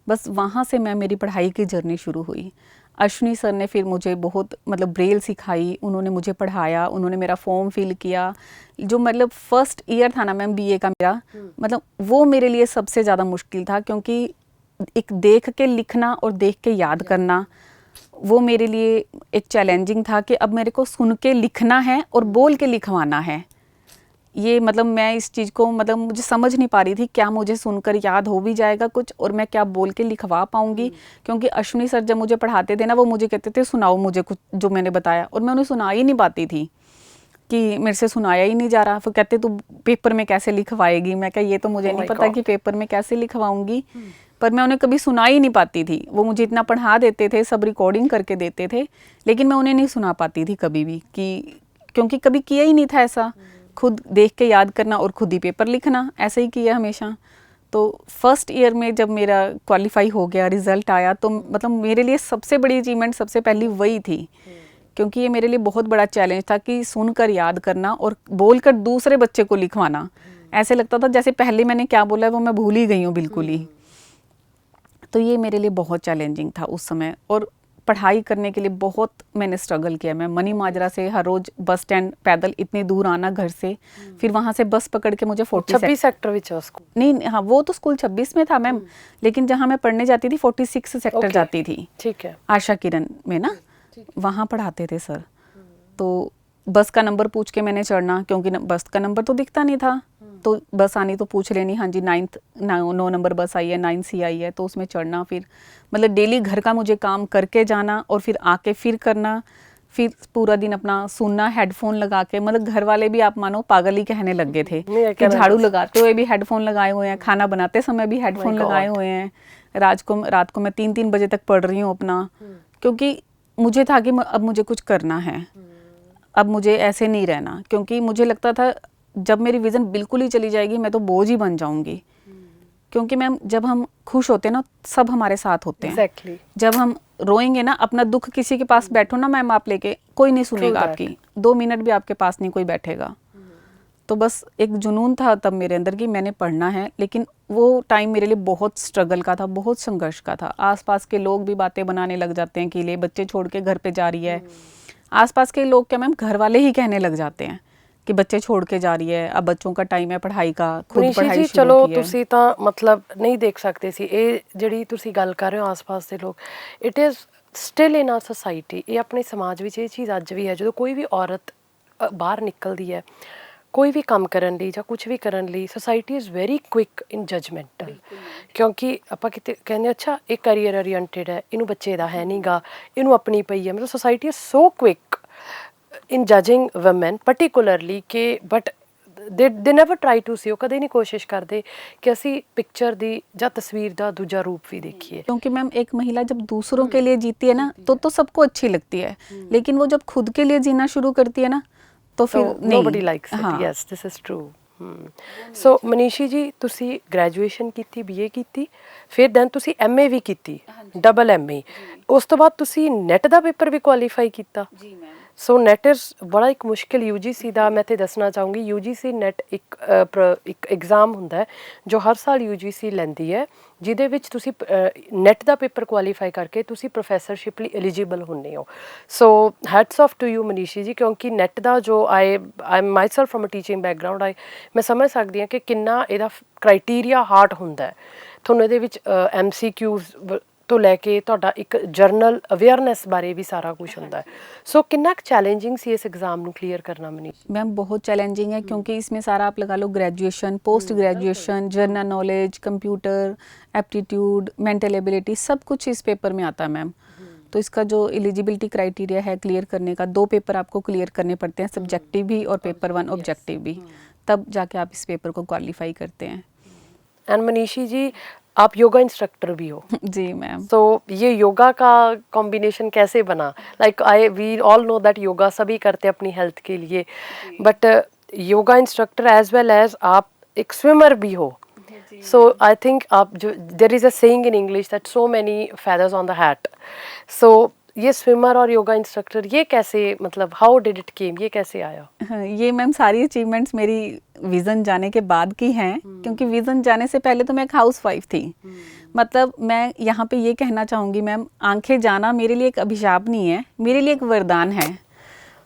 बस वहाँ से मेरी पढ़ाई की जर्नी शुरू हुई। अश्विनी सर ने फिर मुझे बहुत मतलब ब्रेल सिखाई, उन्होंने मुझे पढ़ाया, उन्होंने मेरा फॉर्म फिल किया। जो मतलब फर्स्ट ईयर था ना मैम BA का मेरा, मतलब वो मेरे लिए सबसे ज़्यादा मुश्किल था, क्योंकि एक देख के लिखना और देख के याद करना, वो मेरे लिए एक चैलेंजिंग था कि अब मेरे को सुन के लिखना है और बोल के लिखवाना है। ये मतलब मैं इस चीज़ को मतलब मुझे समझ नहीं पा रही थी, क्या मुझे सुनकर याद हो भी जाएगा कुछ और मैं क्या बोल के लिखवा पाऊँगी। क्योंकि अश्विनी सर जब मुझे पढ़ाते थे ना, वो मुझे कहते थे सुनाओ मुझे कुछ जो मैंने बताया, और मैं उन्हें सुना ही नहीं पाती थी, कि मेरे से सुनाया ही नहीं जा रहा। फिर कहते तू पेपर में कैसे लिखवाएगी, मैं क्या ये तो मुझे नहीं पता कि पेपर में कैसे लिखवाऊँगी। पर मैं उन्हें कभी सुना ही नहीं पाती थी। वो मुझे इतना पढ़ा देते थे, सब रिकॉर्डिंग करके देते थे, लेकिन मैं उन्हें नहीं सुना पाती थी कभी भी, कि क्योंकि कभी किया ही नहीं था ऐसा, खुद देख के याद करना और खुद ही पेपर लिखना, ऐसे ही किया हमेशा। तो फर्स्ट ईयर में जब मेरा क्वालिफाई हो गया, रिज़ल्ट आया, तो मतलब मेरे लिए सबसे बड़ी अचीवमेंट सबसे पहली वही थी, क्योंकि ये मेरे लिए बहुत बड़ा चैलेंज था कि सुनकर याद करना और बोलकर दूसरे बच्चे को लिखवाना। ऐसे लगता था जैसे पहले मैंने क्या बोला है वो मैं भूल ही गई हूँ बिल्कुल ही। तो ये मेरे लिए बहुत चैलेंजिंग था उस समय। और पढ़ाई करने के लिए बहुत मैंने स्ट्रगल किया। मैं मनी माजरा से हर रोज़ बस स्टैंड पैदल इतनी दूर आना घर से, फिर वहाँ से बस पकड़ के मुझे 26 सेक्टर विच स्कूल नहीं, हाँ वो तो स्कूल 26 में था मैम, लेकिन जहाँ मैं पढ़ने जाती थी 46 सेक्टर जाती थी। ठीक है। आशा किरण में ना, वहाँ पढ़ाते थे सर। तो बस का नंबर पूछ के मैंने चढ़ना, क्योंकि बस का नंबर तो दिखता नहीं था, तो बस आनी तो पूछ लेनी, हाँ जी 9 नंबर बस आई है, 9C आई है, तो उसमें चढ़ना। फिर मतलब डेली घर का मुझे काम करके जाना और फिर आके फिर करना, फिर पूरा दिन अपना सुनना हेडफोन लगा के। मतलब घर वाले भी आप मानो पागल ही कहने लग गए थे कि झाड़ू लगाते हुए भी हेडफोन लगाए हुए हैं, खाना बनाते समय भी हेडफोन लगाए हुए हैं, रात को मैं 3-3 बजे तक पढ़ रही हूँ अपना, क्योंकि मुझे था कि अब मुझे कुछ करना है, अब मुझे ऐसे नहीं रहना। क्योंकि मुझे लगता था जब मेरी विज़न बिल्कुल ही चली जाएगी मैं तो बोझ ही बन जाऊंगी, क्योंकि मैम जब हम खुश होते हैं ना सब हमारे साथ होते हैं। एग्जैक्टली। जब हम रोएंगे ना, अपना दुख किसी के पास बैठो ना मैम आप लेके, कोई नहीं सुनेगा that. आपकी, 2 मिनट भी आपके पास नहीं कोई बैठेगा। तो बस एक जुनून था तब मेरे अंदर कि मैंने पढ़ना है, लेकिन वो टाइम मेरे लिए बहुत स्ट्रगल का था, बहुत संघर्ष का था। आसपास के लोग भी बातें बनाने लग जाते हैं कि ले बच्चे छोड़ के घर पे जा रही है। आसपास के लोग क्या मैम, घर वाले ही कहने लग जाते हैं कि बच्चे छोड़ के जा रही है, अब बच्चों का टाइਮ है पढ़ाई का, खुद ਮਨੀਸ਼ੀ पढ़ाई ਜੀ शुरू ਚਲੋ की है। ਤੁਸੀਂ ਤਾਂ ਮਤਲਬ ਨਹੀਂ ਦੇਖ ਸਕਦੇ ਸੀ, ਇਹ ਜਿਹੜੀ ਤੁਸੀਂ ਗੱਲ ਕਰ ਰਹੇ ਹੋ ਆਸ-ਪਾਸ ਦੇ ਲੋਕ, it is still in our society. ਇਹ ਆਪਣੇ ਸਮਾਜ ਵਿੱਚ ਇਹ ਚੀਜ਼ ਅੱਜ ਵੀ ਹੈ। ਜਦੋਂ ਕੋਈ ਵੀ ਔਰਤ ਬਾਹਰ ਨਿਕਲਦੀ ਹੈ ਕੋਈ ਵੀ ਕੰਮ ਕਰਨ ਲਈ ਜਾਂ ਕੁਝ ਵੀ ਕਰਨ ਲਈ, society is very quick in judgemental, ਕਿਉਂਕਿ ਆਪਾਂ ਕਿਤੇ ਕਹਿੰਦੇ ਅੱਛਾ ਇਹ ਕਰੀਅਰ ਓਰੀਐਂਟਡ ਹੈ, ਇਹਨੂੰ ਬੱਚੇ ਦਾ ਹੈ ਨਹੀਂਗਾ, ਇਹਨੂੰ ਆਪਣੀ ਪਈ ਹੈ। ਮਤਲਬ society is so quick in judging women particularly ਕਿ but they never try to see, ਉਹ ਕਦੇ ਨਹੀਂ ਕੋਸ਼ਿਸ਼ ਕਰਦੇ कि ਅਸੀਂ ਪਿਕਚਰ ਦੀ ਜਾਂ ਤਸਵੀਰ ਦਾ ਦੂਜਾ ਰੂਪ ਵੀ ਦੇਖੀਏ। क्योंकि मैम एक महिला जब दूसरों के लिए जीती है ना तो सबको अच्छी लगती है, लेकिन वो जब खुद के लिए जीना शुरू करती है ना तो फिर नहीं। nobody likes it. Yes, this is true. ਸੋ ਮਨੀਸ਼ੀ ਜੀ ਤੁਸੀਂ ਗ੍ਰੈਜੂਏਸ਼ਨ ਕੀਤੀ, BA ਕੀਤੀ, ਫਿਰ ਦੈਨ ਤੁਸੀਂ MA ਵੀ ਕੀਤੀ, ਡਬਲ MA। ਉਸ ਤੋਂ ਬਾਅਦ ਤੁਸੀਂ ਨੈਟ ਦਾ ਪੇਪਰ ਵੀ ਕੁਆਲੀਫਾਈ ਕੀਤਾ। जी मैम। ਸੋ ਨੈਟ ਇਜ਼ ਬੜਾ ਇੱਕ ਮੁਸ਼ਕਿਲ UGC ਦਾ, ਮੈਂ ਤੇ ਦੱਸਣਾ ਚਾਹੂੰਗੀ UGC ਨੈਟ ਇੱਕ ਐਗਜ਼ਾਮ ਹੁੰਦਾ ਹੈ ਜੋ ਹਰ ਸਾਲ UGC ਲੈਂਦੀ ਹੈ, ਜਿਹਦੇ ਵਿੱਚ ਤੁਸੀਂ ਨੈਟ ਦਾ ਪੇਪਰ ਕੁਆਲੀਫਾਈ ਕਰਕੇ ਤੁਸੀਂ ਪ੍ਰੋਫੈਸਰਸ਼ਿਪ ਲਈ ਐਲੀਜੀਬਲ ਹੁੰਦੇ ਹੋ। So hats off to you Manishi ji, ਕਿਉਂਕਿ ਨੈਟ ਦਾ ਜੋ I am myself from a teaching background, ਮੈਂ ਸਮਝ ਸਕਦੀ ਹਾਂ ਕਿ ਕਿੰਨਾ ਇਹਦਾ ਕ੍ਰਾਈਟੀਰੀਆ ਹਾਰਡ ਹੁੰਦਾ ਹੈ। ਤੁਹਾਨੂੰ ਇਹਦੇ ਵਿੱਚ MCQs ਤੋਂ ਲੈ ਕੇ ਤੁਹਾਡਾ ਇੱਕ ਜਰਨਲ ਅਵੇਅਰਨੈਸ ਬਾਰੇ ਵੀ ਸਾਰਾ ਕੁਝ ਹੁੰਦਾ ਹੈ। ਸੋ ਕਿੰਨਾ ਕੁ ਚੈਲੰਜਿੰਗ ਸੀ ਇਸ ਐਗਜ਼ਾਮ ਨੂੰ ਕਲੀਅਰ ਕਰਨਾ ਮਨੀਸ਼? मैम बहुत चैलेंजिंग है, क्योंकि इसमें सारा आप लगा लो graduation, post graduation, general knowledge, computer aptitude, mental ability, सब कुछ इस पेपर में आता है मैम। तो इसका जो एलिजिबिलिटी क्राइटेरिया है क्लियर करने का, 2 पेपर आपको क्लियर करने पड़ते हैं, सब्जेक्टिव भी और पेपर 1 ऑब्जेक्टिव भी, तब जाके आप इस पेपर को क्वालिफाई करते हैं। एंड मनीषी जी आप योगा इंस्ट्रक्टर भी हो। जी मैम। तो ये योगा का कॉम्बिनेशन कैसे बना? Like we all know that yoga सभी करते हैं अपनी हेल्थ के लिए, but yoga instructor as well as आप एक स्विमर भी हो। सो आई थिंक आप जो there is a saying in English that so many feathers on the hat. So ये स्विमर और योगा इंस्ट्रक्टर ये कैसे, मतलब हाउ डिड इट केम, ये कैसे आया? हाँ, ये मैम सारी अचीवमेंट्स मेरी विज़न जाने के बाद की हैं, क्योंकि विज़न जाने से पहले तो मैं एक हाउसवाइफ थी। मतलब मैं यहाँ पे ये कहना चाहूँगी मैम, आंखें जाना मेरे लिए एक अभिशाप नहीं है, मेरे लिए एक वरदान है।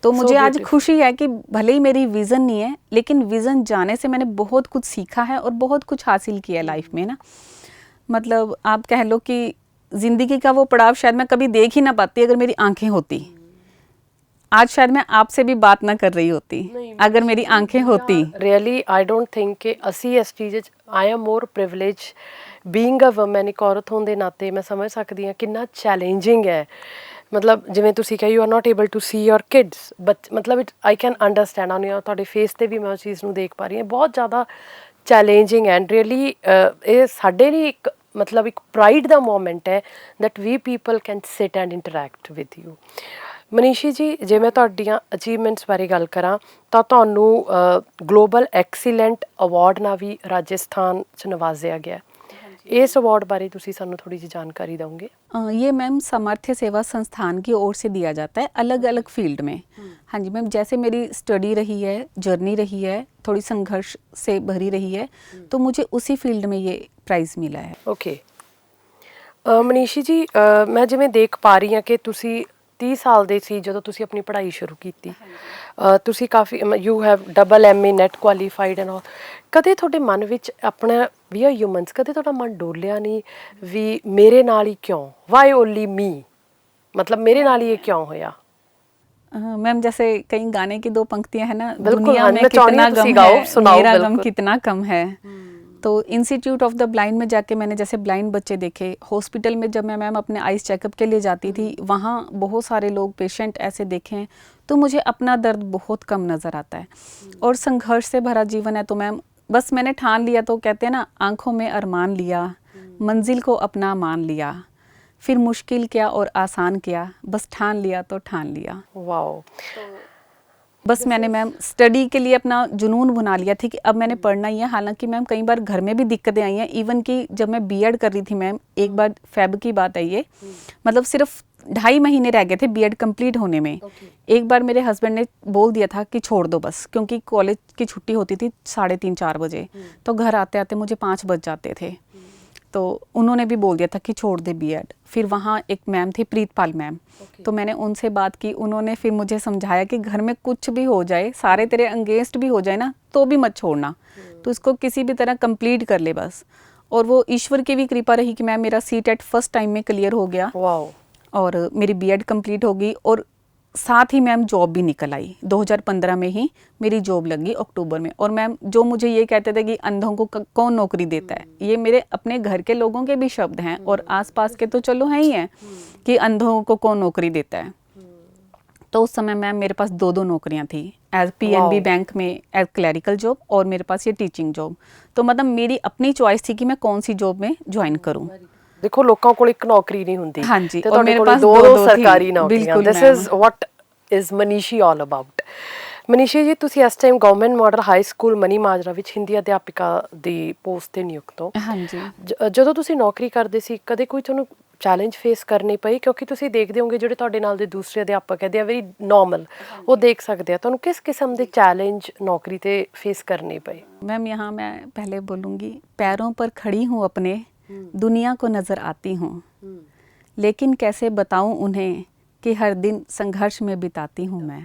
तो मुझे आज खुशी है कि भले ही मेरी विज़न नहीं है, लेकिन विज़न जाने से मैंने बहुत कुछ सीखा है और बहुत कुछ हासिल किया है लाइफ में ना। मतलब आप कह लो कि ज़िंदगी का वो पड़ाव शायद मैं कभी देख ही ना पाती अगर मेरी आंखें होती। आज शायद मैं आपसे भी बात ना कर रही होती अगर मेरी आंखें होती। रियली आई डोंट थिंक कि ਅਸੀਂ ਇਸ ਚੀਜ਼ 'ਚ I am more privilege being a woman, ਇੱਕ ਔਰਤ ਹੋਣ ਦੇ ਨਾਤੇ ਮੈਂ ਸਮਝ ਸਕਦੀ ਹਾਂ ਕਿੰਨਾ ਚੈਲੰਜਿੰਗ ਹੈ। ਮਤਲਬ ਜਿਵੇਂ ਤੁਸੀਂ ਕਹੀ you are not able to see your kids, but ਮਤਲਬ it I can understand on your, ਤੁਹਾਡੇ ਫੇਸ 'ਤੇ ਵੀ ਮੈਂ ਉਸ ਚੀਜ਼ ਨੂੰ ਦੇਖ ਪਾ ਰਹੀ ਹਾਂ, ਬਹੁਤ ਜ਼ਿਆਦਾ ਚੈਲੰਜਿੰਗ ਐਂਡ ਰੀਅਲੀ ਇਹ ਸਾਡੇ ਲਈ ਇੱਕ ਮਤਲਬ ਇੱਕ ਪ੍ਰਾਈਡ ਦਾ ਮੋਮੈਂਟ ਹੈ that we people can sit and interact with you. Manishi ji ਜੇ ਮੈਂ ਤੁਹਾਡੀਆਂ ਅਚੀਵਮੈਂਟਸ ਬਾਰੇ ਗੱਲ ਕਰਾਂ ਤਾਂ ਤੁਹਾਨੂੰ ਗਲੋਬਲ ਐਕਸੀਲੈਂਟ ਅਵਾਰਡ ਨਾਲ ਵੀ ਰਾਜਸਥਾਨ 'ਚ ਨਵਾਜ਼ਿਆ ਗਿਆ। इस अवार्ड बारे तुसी सानू थोड़ी जी जानकारी दोगे? ये मैम सामर्थ्य सेवा संस्थान की ओर से दिया जाता है अलग अलग फील्ड में। हाँ जी मैम, जैसे मेरी स्टडी रही है, जर्नी रही है, थोड़ी संघर्ष से भरी रही है, तो मुझे उसी फील्ड में ये प्राइज़ मिला है। ओके मनीषी जी, मैं जिवें देख पा रही हाँ कि तुसी 30 ਸਾਲ ਦੇ ਸੀ ਜਦੋਂ ਤੁਸੀਂ ਆਪਣੀ ਪੜ੍ਹਾਈ ਸ਼ੁਰੂ ਕੀਤੀ। ਤੁਸੀਂ ਕਾਫੀ you have double MA NET qualified and all. ਕਦੇ ਤੁਹਾਡੇ ਮਨ ਵਿੱਚ ਆਪਣਾ ਵੀ ਆ ਹਿਊਮਨਸ, ਕਦੇ ਤੁਹਾਡਾ ਮਨ ਡੋਲਿਆ ਨਹੀਂ ਵੀ ਮੇਰੇ ਨਾਲ ਹੀ ਕਿਉਂ, ਵਾਈ ਓਨਲੀ ਮੀ, मतलब मेरे नाल ही ये क्यों होया? मैम जैसे कई गाने की 2 पंक्तियां है ना, बिल्कुल, दुनिया में कितना गम है, मेरा गम कितना कम है। तो इंस्टीट्यूट ऑफ द ब्लाइंड में जाके मैंने जैसे ब्लाइंड बच्चे देखे, हॉस्पिटल में जब मैं मैम अपने आइज़ चेकअप के लिए जाती थी, वहाँ बहुत सारे लोग पेशेंट ऐसे देखे हैं, तो मुझे अपना दर्द बहुत कम नज़र आता है। और संघर्ष से भरा जीवन है, तो मैम बस मैंने ठान लिया, तो कहते हैं ना आँखों में अरमान लिया, मंजिल को अपना मान लिया, फिर मुश्किल क्या और आसान क्या, बस ठान लिया तो ठान लिया। वाओ। बस मैंने मैम स्टडी के लिए अपना जुनून बना लिया थी कि अब मैंने पढ़ना ही है। हालांकि मैम कई बार घर में भी दिक्कतें आई हैं, इवन कि जब मैं बीएड कर रही थी मैम, एक बार फेब की बात है ये, मतलब सिर्फ 2.5 महीने रह गए थे बीएड कंप्लीट होने में। एक बार मेरे हस्बैंड ने बोल दिया था कि छोड़ दो बस, क्योंकि कॉलेज की छुट्टी होती थी 3:30-4 बजे, तो घर आते आते मुझे 5 बज जाते थे। तो उन्होंने भी बोल दिया था कि छोड़ दे बीएड। फिर वहाँ एक मैम थी, प्रीतपाल मैम, तो मैंने उनसे बात की। उन्होंने फिर मुझे समझाया कि घर में कुछ भी हो जाए, सारे तेरे अगेंस्ट भी हो जाए ना, तो भी मत छोड़ना, तो इसको किसी भी तरह कंप्लीट कर ले बस। और वो ईश्वर की भी कृपा रही कि मैम मेरा सीटेट फर्स्ट टाइम में क्लियर हो गया और मेरी बीएड कंप्लीट हो गई। और साथ ही मैम जॉब भी निकल आई, 2015 में ही मेरी जॉब लगी अक्टूबर में। और मैम जो मुझे ये कहते थे कि अंधों को कौन नौकरी देता है, ये मेरे अपने घर के लोगों के भी शब्द हैं और आसपास के तो चलो हैं ही हैं कि अंधों को कौन नौकरी देता है। तो उस समय मैम मेरे पास 2 नौकरियां थी, एज पीएनबी बैंक में एज क्लैरिकल जॉब, और मेरे पास ये टीचिंग जॉब। तो मतलब मेरी अपनी चॉइस थी कि मैं कौन सी जॉब में ज्वाइन करूँ। देखो लोगों कोल एक नौकरी नहीं ਹੁੰਦੀ हाँ जी, ਤੇ और ਤੁਹਾਡੇ मेरे ਕੋਲ पास ਦੋ दो ਸਰਕਾਰੀ थी। ਨੌਕਰੀਆਂ। बिल्कुल this is what is Manishi all about. Manishi ji ਤੁਸੀਂ ਇਸ time government model high school Mani Majra ਵਿੱਚ ਹਿੰਦੀ ਅਧਿਆਪਿਕਾ ਦੀ ਪੋਸਟ ਤੇ ਨਿਯੁਕਤ ਹੋ। हाँ जी। ਜਦੋਂ ਤੁਸੀਂ ਨੌਕਰੀ ਕਰਦੇ ਸੀ ਕਦੇ ਕੋਈ ਤੁਹਾਨੂੰ ਚੈਲੰਜ ਫੇਸ ਕਰਨੀ ਪਈ? ਕਿਉਂਕਿ ਤੁਸੀਂ ਦੇਖਦੇ ਹੋਗੇ ਜਿਹੜੇ ਤੁਹਾਡੇ ਨਾਲ ਦੇ ਦੂਸਰੇ ਅਧਿਆਪਕ ਹੈ ਦੇ ਆ ਵੈਰੀ ਨੋਰਮਲ, ਉਹ ਦੇਖ ਸਕਦੇ ਆ। ਤੁਹਾਨੂੰ ਕਿਸ ਕਿਸਮ ਦੇ ਚੈਲੰਜ ਨੌਕਰੀ ਤੇ ਫੇਸ ਕਰਨੇ ਪਏ? मैम यहाँ मैं पहले बोलूँगी, पैरों पर खड़ी हूँ अपने, दुनिया को नज़र आती हूँ, लेकिन कैसे बताऊँ उन्हें कि हर दिन संघर्ष में बिताती हूँ मैं।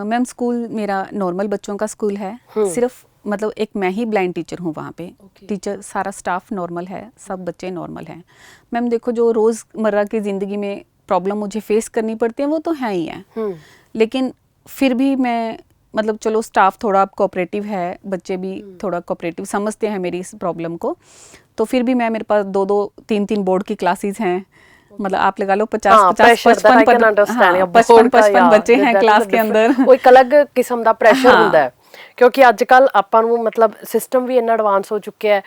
मैम स्कूल मेरा नॉर्मल बच्चों का स्कूल है, सिर्फ मतलब एक मैं ही ब्लाइंड टीचर हूँ वहाँ पे। टीचर सारा स्टाफ नॉर्मल है, सब बच्चे नॉर्मल हैं। मैम देखो जो रोज़मर्रा की ज़िंदगी में प्रॉब्लम मुझे फेस करनी पड़ती है वो तो है ही है, लेकिन फिर भी मैं मतलब चलो स्टाफ थोड़ा कोऑपरेटिव है, बच्चे भी थोड़ा कोऑपरेटिव समझते हैं मेरी इस प्रॉब्लम को। तो फिर भी मैं, मेरे पास 2-2 3-3 बोर्ड की क्लासेस हैं, मतलब आप लगा लो 50-55 बच्चे हैं क्लास के अंदर। ਉਹ ਇੱਕ ਅਲੱਗ ਕਿਸਮ ਦਾ ਪ੍ਰੈਸ਼ਰ ਹੁੰਦਾ ਹੈ ਕਿਉਂਕਿ ਅੱਜ ਕੱਲ ਆਪਾਂ ਨੂੰ ਮਤਲਬ ਸਿਸਟਮ ਵੀ ਇੰਨਾ ਐਡਵਾਂਸ ਹੋ ਚੁੱਕਿਆ ਹੈ,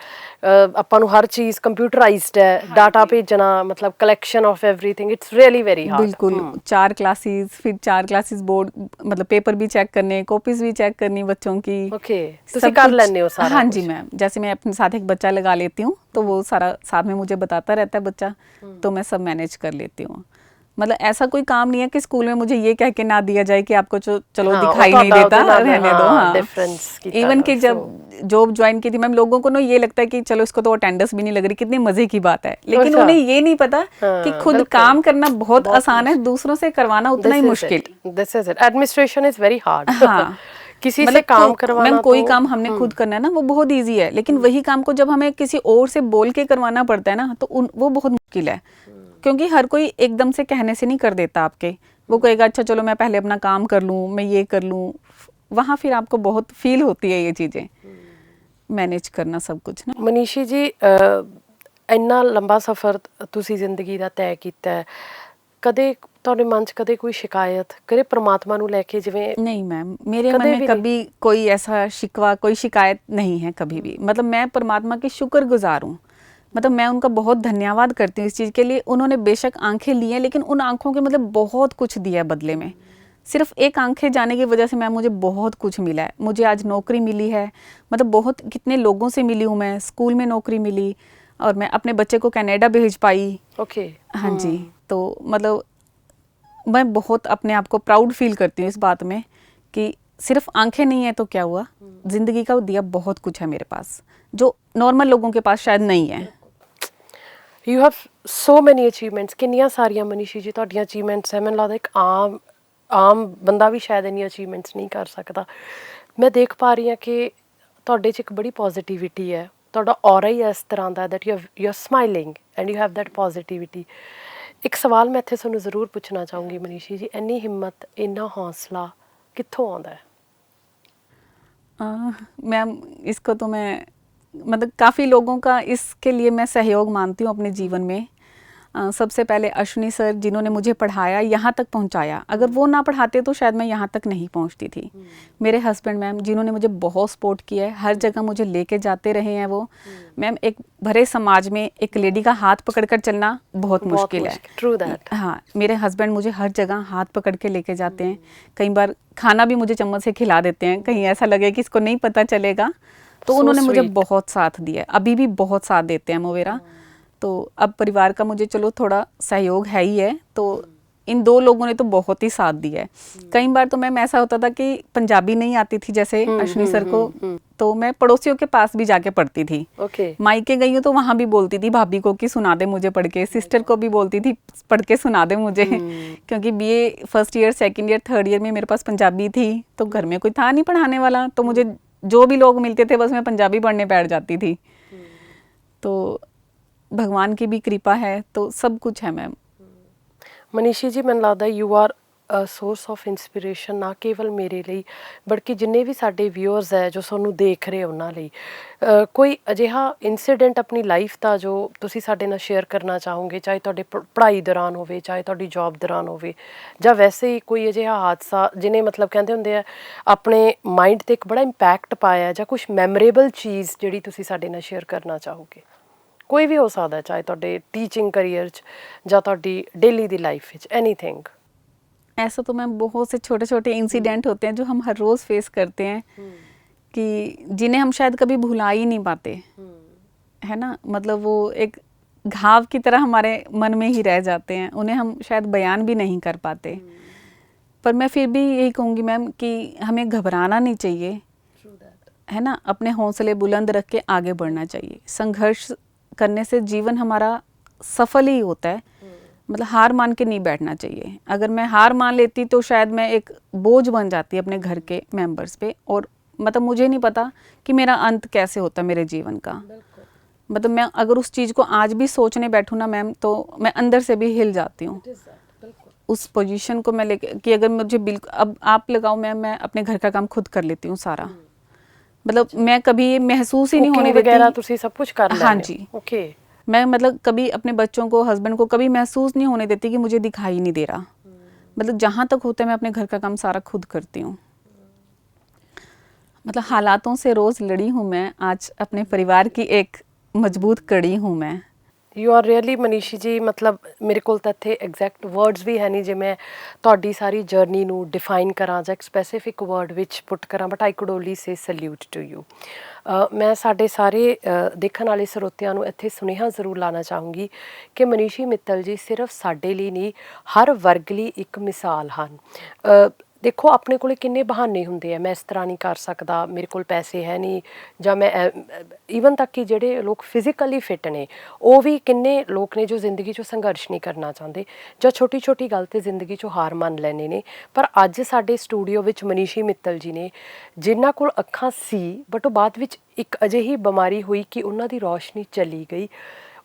ਆਪਾਂ ਨੂੰ ਹਰ ਚੀਜ਼ ਕੰਪਿਊਟਰਾਈਜ਼ਡ ਹੈ, ਡਾਟਾ ਭੇਜਣਾ मतलब collection of everything, it's really very hard. बिल्कुल 4 क्लासेस, फिर 4 क्लासेस बोर्ड, मतलब पेपर भी चेक करने, कॉपीज भी चेक करनी बच्चों की। ओके, ਤੁਸੀਂ ਕਰ ਲੈਂਦੇ ਹੋ सारा? हाँ जी मैम, जैसे मैं अपने साथ एक बच्चा लगा लेती हूँ तो वो सारा साथ में मुझे बताता रहता है बच्चा, तो मैं सब मैनेज कर लेती हूँ। मतलब ऐसा कोई काम नहीं है कि स्कूल में मुझे ये कह के ना दिया जाए कि आपको चलो दिखाई नहीं देता, रहने दो। हाँ, इवन कि जब जॉब ज्वाइन की थी मैम, लोगों को ना ये लगता है कि चलो इसको तो अटेंडेंस भी नहीं लग रही, कितने मजे की बात है, लेकिन उन्हें ये नहीं पता कि खुद काम करना बहुत आसान है, दूसरों से करवाना उतना ही मुश्किल। This is it, administration is very hard. हाँ, किसी से काम करवाना, मैम कोई काम हमने खुद करना है ना वो बहुत इजी है, लेकिन वही काम को जब हमें किसी और से बोल के करवाना पड़ता है ना तो वो बहुत मुश्किल है, क्योंकि हर कोई एकदम से कहने से नहीं कर देता आपके। वो कहेगा अच्छा चलो मैं पहले अपना काम कर लूँ, मैं ये कर लूँ, वहाँ फिर आपको बहुत फील होती है ये चीज़ें मैनेज करना सब कुछ ना। मनीषी जी ਇੰਨਾ ਲੰਬਾ ਸਫ਼ਰ ਤੁਸੀਂ ਜ਼ਿੰਦਗੀ ਦਾ ਤੈਅ ਕੀਤਾ ਹੈ, ਕਦੇ ਤੁਹਾਡੇ ਮਨ 'ਚ ਕਦੇ ਕੋਈ ਸ਼ਿਕਾਇਤ ਕਦੇ ਪ੍ਰਮਾਤਮਾ ਨੂੰ ਲੈ ਕੇ ਜਿਵੇਂ? नहीं मैम, मेरे मन में कभी कोई ऐसा शिकवा, कोई शिकायत नहीं है कभी भी। मतलब मैं परमात्मा की शुक्रगुजार हूँ, मतलब मैं उनका बहुत धन्यवाद करती हूँ इस चीज़ के लिए। उन्होंने बेशक आंखें ली हैं, लेकिन उन आंखों के मतलब बहुत कुछ दिया है बदले में। सिर्फ एक आंखें जाने की वजह से मैम मुझे बहुत कुछ मिला है। मुझे आज नौकरी मिली है, मतलब बहुत कितने लोगों से मिली हूँ मैं, स्कूल में नौकरी मिली और मैं अपने बच्चे को कनाडा भेज पाई। ओके, हाँ जी, तो मतलब मैं बहुत अपने आप को प्राउड फील करती हूँ इस बात में कि सिर्फ आंखें नहीं है तो क्या हुआ, जिंदगी का दिया बहुत कुछ है मेरे पास जो नॉर्मल लोगों के पास शायद नहीं है। You have so many achievements. किन्नियां सारियां मनीषी जी ਤੁਹਾਡੀਆਂ ਅਚੀਵਮੈਂਟਸ ਹੈ, ਮੈਨੂੰ ਲੱਗਦਾ ਇੱਕ ਆਮ ਬੰਦਾ ਵੀ ਸ਼ਾਇਦ ਇੰਨੀ ਅਚੀਵਮੈਂਟਸ ਨਹੀਂ ਕਰ ਸਕਦਾ। ਮੈਂ ਦੇਖ ਪਾ ਰਹੀ ਹਾਂ ਕਿ ਤੁਹਾਡੇ 'ਚ ਇੱਕ ਬੜੀ ਪੋਜ਼ਿਟਿਵਿਟੀ ਹੈ, ਤੁਹਾਡਾ ਔਰਾ ਹੀ ਇਸ ਤਰ੍ਹਾਂ ਦਾ that you are smiling and you have that positivity. ਇੱਕ ਸਵਾਲ ਮੈਂ ਇੱਥੇ ਤੁਹਾਨੂੰ ਜ਼ਰੂਰ ਪੁੱਛਣਾ ਚਾਹੂੰਗੀ ਮਨੀਸ਼ੀ ਜੀ, ਇੰਨੀ ਹਿੰਮਤ, ਇੰਨਾ ਹੌਸਲਾ ਕਿੱਥੋਂ ਆਉਂਦਾ ਹੈ? मैम इसको तो मैं मतलब काफ़ी लोगों का इसके लिए मैं सहयोग मानती हूँ अपने जीवन में। सबसे पहले अश्विनी सर जिन्होंने मुझे पढ़ाया, यहाँ तक पहुँचाया। अगर वो ना पढ़ाते तो शायद मैं यहाँ तक नहीं पहुँचती थी। मेरे हस्बैंड मैम जिन्होंने मुझे बहुत सपोर्ट किया है, हर जगह मुझे लेके जाते रहे हैं वो। मैम एक भरे समाज में एक लेडी का हाथ पकड़कर चलना बहुत मुश्किल है। True that. हाँ, मेरे हस्बैंड मुझे हर जगह हाथ पकड़ के लेके जाते हैं। कई बार खाना भी मुझे चम्मच से खिला देते हैं, कहीं ऐसा लगे कि इसको नहीं पता चलेगा। तो उन्होंने मुझे बहुत साथ दिया, अभी भी बहुत साथ देते हैं मोवेरा। तो अब परिवार का मुझे चलो थोड़ा सहयोग है ही है, तो इन 2 लोगों ने तो बहुत ही साथ दिया है। कई बार तो मैम ऐसा होता था कि पंजाबी नहीं आती थी जैसे अश्विनी सर को, तो मैं पड़ोसियों के पास भी जाके पढ़ती थी। मायके गई हूँ तो वहाँ भी बोलती थी भाभी को कि सुना दे मुझे पढ़ के, सिस्टर को भी बोलती थी पढ़ के सुना दे मुझे। क्योंकि BA first year, second year, third year में मेरे पास पंजाबी थी, तो घर में कोई था नहीं पढ़ाने वाला, तो मुझे जो भी लोग मिलते थे बस मैं पंजाबी पढ़ने बैठ जाती थी। तो भगवान की भी कृपा है, तो सब कुछ है मैम। मनीषी जी, ਮੈਨੂੰ ਲੱਗਦਾ you are a source of inspiration ਨਾ ਕੇਵਲ ਮੇਰੇ ਲਈ, ਬਲਕਿ ਜਿੰਨੇ ਵੀ ਸਾਡੇ ਵਿਊਅਰਸ ਹੈ ਜੋ ਸਾਨੂੰ ਦੇਖ ਰਹੇ ਉਹਨਾਂ ਲਈ। ਕੋਈ ਅਜਿਹਾ ਇਨਸੀਡੈਂਟ ਆਪਣੀ ਲਾਈਫ ਦਾ ਜੋ ਤੁਸੀਂ ਸਾਡੇ ਨਾਲ ਸ਼ੇਅਰ ਕਰਨਾ ਚਾਹੋਗੇ, ਚਾਹੇ ਤੁਹਾਡੇ ਪੜ੍ਹਾਈ ਦੌਰਾਨ ਹੋਵੇ, ਚਾਹੇ ਤੁਹਾਡੀ ਜੌਬ ਦੌਰਾਨ ਹੋਵੇ, ਜਾਂ ਵੈਸੇ ਹੀ ਕੋਈ ਅਜਿਹਾ ਹਾਦਸਾ ਜਿਹਨੇ ਮਤਲਬ ਕਹਿੰਦੇ ਹੁੰਦੇ ਆ ਆਪਣੇ ਮਾਈਂਡ 'ਤੇ ਇੱਕ ਬੜਾ ਇੰਪੈਕਟ ਪਾਇਆ, ਜਾਂ ਕੁਛ ਮੈਮੋਰੇਬਲ ਚੀਜ਼ ਜਿਹੜੀ ਤੁਸੀਂ ਸਾਡੇ ਨਾਲ ਸ਼ੇਅਰ ਕਰਨਾ ਚਾਹੋਗੇ? कोई भी हो सकता है, चाहे ਤੁਹਾਡੇ टीचिंग करियर ਜਾਂ ਤੁਹਾਡੀ डेली ਦੀ लाइफ ਵਿੱਚ, एनीथिंग। ऐसा तो मैम बहुत से छोटे छोटे इंसिडेंट होते हैं जो हम हर रोज़ फेस करते हैं, कि जिन्हें हम शायद कभी भुला ही नहीं पाते, है ना। मतलब वो एक घाव की तरह हमारे मन में ही रह जाते हैं, उन्हें हम शायद बयान भी नहीं कर पाते। पर मैं फिर भी यही कहूँगी मैम कि हमें घबराना नहीं चाहिए, है ना। अपने हौसले बुलंद रख के आगे बढ़ना चाहिए। संघर्ष करने से जीवन हमारा सफल ही होता है। मतलब हार मान के नहीं बैठना चाहिए। अगर मैं हार मान लेती तो शायद मैं एक बोझ बन जाती अपने घर के मेंबर्स पे, और मतलब मुझे नहीं पता कि मेरा अंत कैसे होता मेरे जीवन का। मतलब मैं अगर उस चीज़ को आज भी सोचने बैठूँ ना मैम, तो मैं अंदर से भी हिल जाती हूँ उस पोजीशन को मैं लेके, कि अगर मुझे बिल्कुल अब आप लगाओ मैम, मैं अपने घर का काम खुद कर लेती हूँ सारा। मतलब मैं कभी ये महसूस ही नहीं होने देती, तुसी सब कुछ कर लेते। हाँ जी, ओके। मैं मतलब कभी अपने बच्चों को, हस्बैंड को कभी महसूस नहीं होने देती कि मुझे दिखाई नहीं दे रहा। मतलब जहाँ तक होता है मैं अपने घर का काम सारा खुद करती हूँ। मतलब हालातों से रोज़ लड़ी हूँ मैं, आज अपने परिवार की एक मजबूत कड़ी हूँ मैं। ਯੂ ਆਰ ਰੀਅਲੀ ਮਨੀਸ਼ੀ ਜੀ, ਮਤਲਬ ਮੇਰੇ ਕੋਲ ਤਾਂ ਇੱਥੇ ਐਗਜ਼ੈਕਟ ਵਰਡਸ ਵੀ ਹੈ ਨਹੀਂ ਜੇ ਮੈਂ ਤੁਹਾਡੀ ਸਾਰੀ ਜਰਨੀ ਨੂੰ ਡਿਫਾਈਨ ਕਰਾਂ ਜਾਂ ਇੱਕ ਸਪੈਸੀਫਿਕ ਵਰਡ ਵਿੱਚ ਪੁੱਟ ਕਰਾਂ, but I could only say salute to you. ਮੈਂ ਸਾਡੇ ਸਾਰੇ ਦੇਖਣ ਵਾਲੇ ਸਰੋਤਿਆਂ ਨੂੰ ਇੱਥੇ ਸੁਨੇਹਾ ਜ਼ਰੂਰ ਲਾਉਣਾ ਚਾਹੂੰਗੀ ਕਿ ਮਨੀਸ਼ੀ ਮਿੱਤਲ ਜੀ ਸਿਰਫ ਸਾਡੇ ਲਈ ਨਹੀਂ, ਹਰ ਵਰਗ ਲਈ ਇੱਕ ਮਿਸਾਲ ਹਨ। ਦੇਖੋ ਆਪਣੇ ਕੋਲੇ ਕਿੰਨੇ ਬਹਾਨੇ ਹੁੰਦੇ ਆ, ਮੈਂ ਇਸ ਤਰ੍ਹਾਂ ਨਹੀਂ ਕਰ ਸਕਦਾ, ਮੇਰੇ ਕੋਲ ਪੈਸੇ ਹੈ ਨਹੀਂ, ਜਾਂ ਮੈਂ ਈਵਨ ਤੱਕ ਕਿ ਜਿਹੜੇ ਲੋਕ ਫਿਜ਼ੀਕਲੀ ਫਿੱਟ ਨੇ ਉਹ ਵੀ ਕਿੰਨੇ ਲੋਕ ਨੇ ਜੋ ਜ਼ਿੰਦਗੀ 'ਚੋਂ ਸੰਘਰਸ਼ ਨਹੀਂ ਕਰਨਾ ਚਾਹੁੰਦੇ, ਜਾਂ ਛੋਟੀ ਛੋਟੀ ਗੱਲ 'ਤੇ ਜ਼ਿੰਦਗੀ 'ਚੋਂ ਹਾਰ ਮੰਨ ਲੈਂਦੇ ਨੇ। ਪਰ ਅੱਜ ਸਾਡੇ ਸਟੂਡੀਓ ਵਿੱਚ ਮਨੀਸ਼ੀ ਮਿੱਤਲ ਜੀ ਨੇ, ਜਿਨ੍ਹਾਂ ਕੋਲ ਅੱਖਾਂ ਸੀ ਬਟ ਉਹ ਬਾਅਦ ਵਿੱਚ ਇੱਕ ਅਜਿਹੀ ਬਿਮਾਰੀ ਹੋਈ ਕਿ ਉਹਨਾਂ ਦੀ ਰੌਸ਼ਨੀ ਚਲੀ ਗਈ।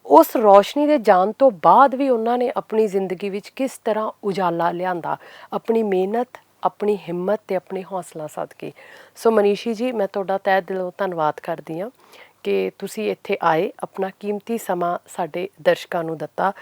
ਉਸ ਰੌਸ਼ਨੀ ਦੇ ਜਾਣ ਤੋਂ ਬਾਅਦ ਵੀ ਉਹਨਾਂ ਨੇ ਆਪਣੀ ਜ਼ਿੰਦਗੀ ਵਿੱਚ ਕਿਸ ਤਰ੍ਹਾਂ ਉਜਾਲਾ ਲਿਆਂਦਾ, ਆਪਣੀ ਮਿਹਨਤ, ਆਪਣੀ ਹਿੰਮਤ ਅਤੇ ਆਪਣੇ ਹੌਸਲਾ ਸਦਕੇ। ਸੋ ਮਨੀਸ਼ੀ ਜੀ, ਮੈਂ ਤੁਹਾਡਾ ਤਹਿ ਦਿਲੋਂ ਧੰਨਵਾਦ ਕਰਦੀ ਹਾਂ ਕਿ ਤੁਸੀਂ ਇੱਥੇ ਆਏ, ਆਪਣਾ ਕੀਮਤੀ ਸਮਾਂ ਸਾਡੇ ਦਰਸ਼ਕਾਂ ਨੂੰ ਦਿੱਤਾ।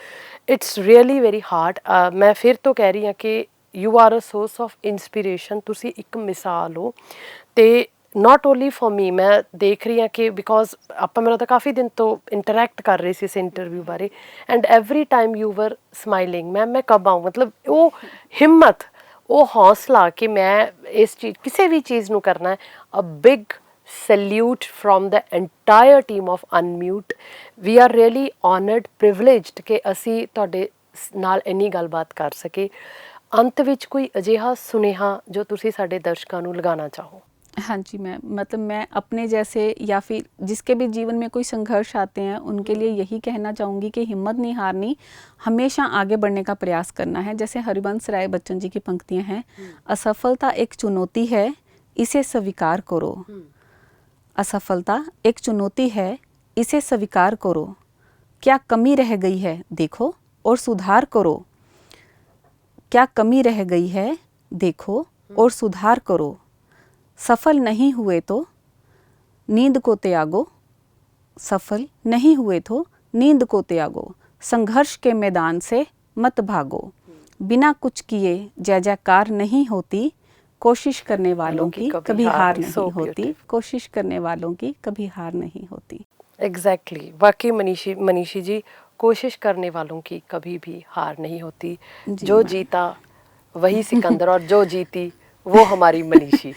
It's really very hard. ਮੈਂ ਫਿਰ ਤੋਂ ਕਹਿ ਰਹੀ ਹਾਂ ਕਿ you are a source of inspiration, ਤੁਸੀਂ ਇੱਕ ਮਿਸਾਲ ਹੋ। ਅਤੇ ਨੋਟ ਓਨਲੀ ਫॉर मी, ਮੈਂ ਦੇਖ ਰਹੀ ਹਾਂ ਕਿ ਬਿਕੋਜ਼ ਆਪਾਂ ਮੇਰਾ ਤਾਂ ਕਾਫੀ ਦਿਨ ਤੋਂ ਇੰਟਰੈਕਟ ਕਰ ਰਹੇ ਸੀ ਇਸ ਇੰਟਰਵਿਊ ਬਾਰੇ, and every time you were smiling. Ma'am ਮੈਂ ਕਬ ਆਊਂ, ਮਤਲਬ ਉਹ ਹਿੰਮਤ, ਉਹ ਹੌਸਲਾ ਕਿ ਮੈਂ ਇਸ ਚੀਜ਼, ਕਿਸੇ ਵੀ ਚੀਜ਼ ਨੂੰ ਕਰਨਾ ਹੈ। A big salute from the entire team of Unmute. We are really honoured, privileged ਕਿ ਅਸੀਂ ਤੁਹਾਡੇ ਨਾਲ ਇੰਨੀ ਗੱਲਬਾਤ ਕਰ ਸਕੇ। ਅੰਤ ਵਿੱਚ ਕੋਈ ਅਜਿਹਾ ਸੁਨੇਹਾ ਜੋ ਤੁਸੀਂ ਸਾਡੇ ਦਰਸ਼ਕਾਂ ਨੂੰ ਲਗਾਉਣਾ ਚਾਹੋ? हाँ जी मैम, मतलब मैं अपने जैसे या फिर जिसके भी जीवन में कोई संघर्ष आते हैं उनके लिए यही कहना चाहूँगी कि हिम्मत नहीं हारनी, हमेशा आगे बढ़ने का प्रयास करना है। जैसे हरिवंश राय बच्चन जी की पंक्तियाँ हैं, असफलता एक चुनौती है, इसे स्वीकार करो। असफलता एक चुनौती है, इसे स्वीकार करो। क्या कमी रह गई है देखो और सुधार करो। क्या कमी रह गई है देखो और सुधार करो। सफल नहीं हुए तो नींद को त्यागो, सफल नहीं हुए तो नींद को त्यागो। संघर्ष के मैदान से मत भागो, बिना कुछ किए जय जयकार नहीं होती, कोशिश करने वालों की कभी हार नहीं होती, कोशिश करने वालों की कभी हार नहीं होती। एग्जैक्टली वाकई मनीषी जी, कोशिश करने वालों की कभी भी हार नहीं होती। जो जीता वही सिकंदर और जो जीती वो हमारी मनीषी।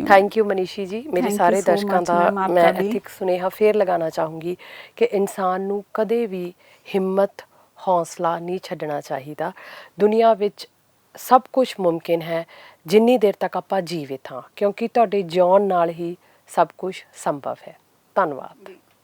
थैंक यू मनीषी जी। मेरे सारे दर्शकों का मैं एक सुनेहा फेर लगाना चाहूँगी कि इंसान ਨੂੰ ਕਦੇ ਵੀ ਹਿੰਮਤ ਹੌਸਲਾ ਨਹੀਂ ਛੱਡਣਾ ਚਾਹੀਦਾ। ਦੁਨੀਆ ਵਿੱਚ ਸਭ ਕੁਝ ਮੁਮਕਿਨ ਹੈ ਜਿੰਨੀ ਦੇਰ ਤੱਕ ਆਪਾਂ ਜੀਵਿਤ ਹਾਂ, ਕਿਉਂਕਿ ਤੁਹਾਡੇ ਜਿਉਣ ਨਾਲ ਹੀ ਸਭ ਕੁਝ ਸੰਭਵ ਹੈ। ਧੰਨਵਾਦ।